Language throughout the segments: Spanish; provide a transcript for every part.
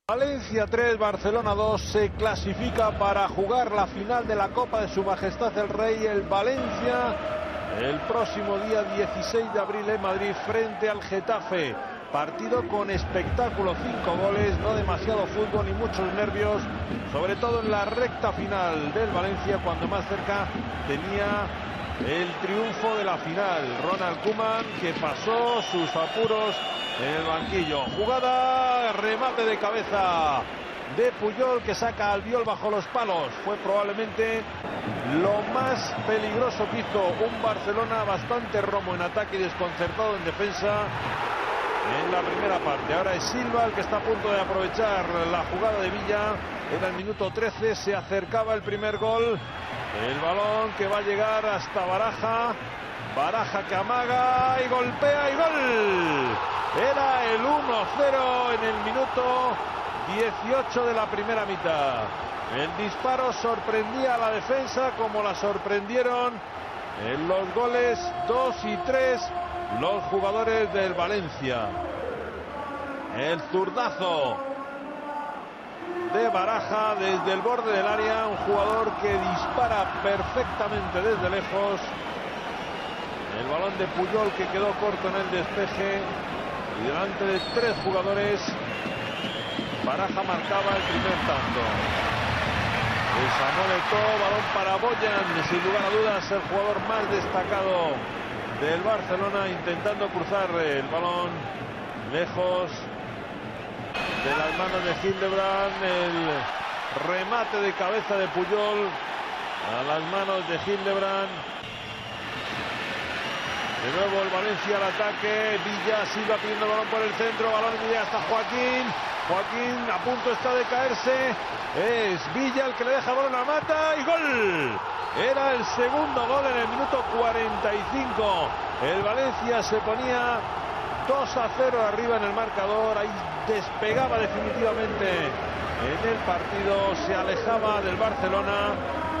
Valencia 3, Barcelona 2, se clasifica para jugar la final de la Copa de Su Majestad el Rey, el Valencia, el próximo día 16 de abril en Madrid frente al Getafe. Partido con espectáculo, 5 goles, no demasiado fútbol ni muchos nervios, sobre todo en la recta final del Valencia, cuando más cerca tenía el triunfo de la final. Ronald Koeman, que pasó sus apuros en el banquillo. Jugada, remate de cabeza de Puyol, que saca al Albiol bajo los palos. Fue probablemente lo más peligroso que hizo un Barcelona bastante romo en ataque y desconcertado en defensa en la primera parte. Ahora es Silva el que está a punto de aprovechar la jugada de Villa. Era el minuto 13, se acercaba el primer gol. El balón que va a llegar hasta Baraja. Baraja que amaga y golpea y gol. Era el 1-0 en el minuto 18 de la primera mitad. El disparo sorprendía a la defensa como la sorprendieron en los goles 2 y 3 los jugadores del Valencia. El zurdazo de Baraja desde el borde del área, un jugador que dispara perfectamente desde lejos. El balón de Puyol que quedó corto en el despeje y delante de 3 jugadores Baraja marcaba el primer tanto. Samuel Eto'o, balón para Boyan, sin lugar a dudas el jugador más destacado del Barcelona, intentando cruzar el balón lejos de las manos de Hildebrand. El remate de cabeza de Puyol a las manos de Hildebrand. De nuevo el Valencia al ataque. Villa, Silva pidiendo el balón por el centro. Balón y llega hasta Joaquín. Joaquín a punto está de caerse. Es Villa el que le deja el balón a Mata y gol. Era el segundo gol en el minuto 45. El Valencia se ponía 2-0 arriba en el marcador. Ahí despegaba definitivamente en el partido. Se alejaba del Barcelona.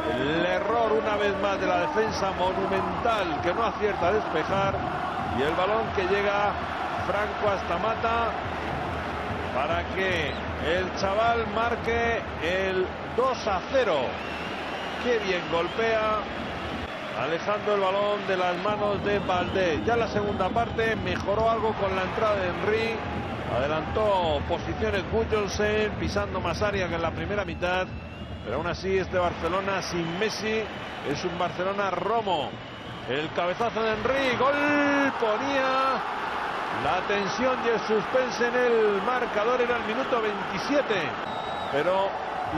El error una vez más de la defensa monumental, que no acierta a despejar. Y el balón que llega franco hasta Mata para que el chaval marque el 2-0. Qué bien golpea, alejando el balón de las manos de Valdés. Ya en la segunda parte mejoró algo con la entrada de Henry. Adelantó posiciones Gudjohnsen, pisando más área que en la primera mitad. Pero aún así este Barcelona sin Messi es un Barcelona romo. El cabezazo de Henry, gol, ponía la tensión y el suspense en el marcador. Era el minuto 27, pero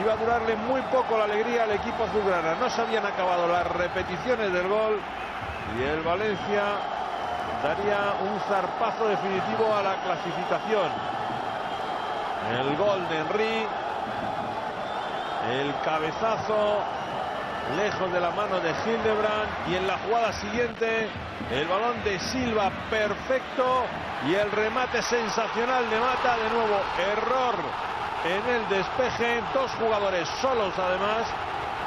iba a durarle muy poco la alegría al equipo azulgrana. No se habían acabado las repeticiones del gol y el Valencia daría un zarpazo definitivo a la clasificación. El gol de Henry, el cabezazo lejos de la mano de Hildebrand, y en la jugada siguiente el balón de Silva perfecto y el remate sensacional de Mata. De nuevo error en el despeje, 2 jugadores solos además,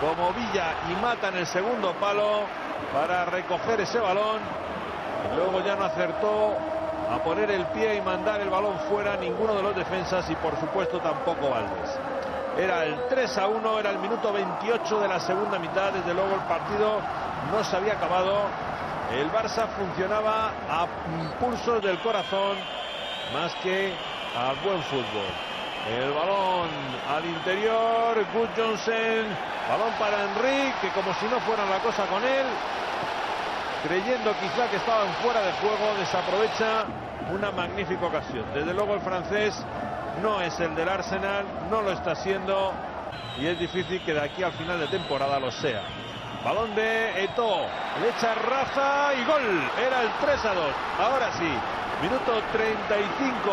como Villa y Mata en el segundo palo para recoger ese balón. Luego ya no acertó a poner el pie y mandar el balón fuera ninguno de los defensas, y por supuesto tampoco Valdés. Era el 3-1, era el minuto 28 de la segunda mitad. Desde luego el partido no se había acabado. El Barça funcionaba a impulsos del corazón más que a buen fútbol. El balón al interior, Gudjohnsen, balón para Henry, que como si no fuera la cosa con él, creyendo quizá que estaban fuera de juego, desaprovecha una magnífica ocasión. Desde luego el francés no es el del Arsenal, no lo está siendo, y es difícil que de aquí al final de temporada lo sea. Balón de Eto'o, le echa Rafa y gol. Era el 3-2. Ahora sí, minuto 35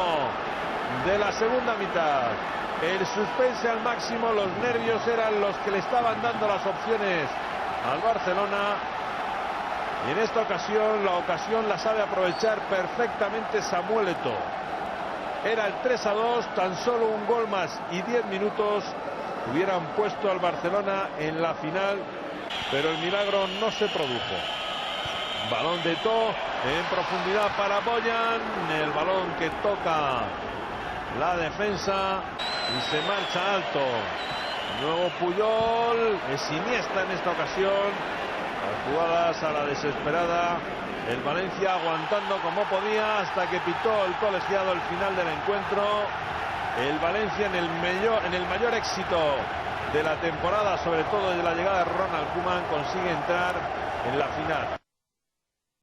de la segunda mitad. El suspense al máximo, los nervios eran los que le estaban dando las opciones al Barcelona. Y en esta ocasión, la ocasión la sabe aprovechar perfectamente Samuel Eto'o. Era el 3-2, tan solo un gol más y 10 minutos hubieran puesto al Barcelona en la final, pero el milagro no se produjo. Balón de Eto'o en profundidad para Boyan, el balón que toca la defensa. y se marcha alto. Nuevo Puyol, es Iniesta en esta ocasión. Las jugadas a la desesperada. El Valencia aguantando como podía hasta que pitó el colegiado el final del encuentro. El Valencia en el mayor éxito de la temporada, sobre todo desde la llegada de Ronald Koeman, consigue entrar en la final.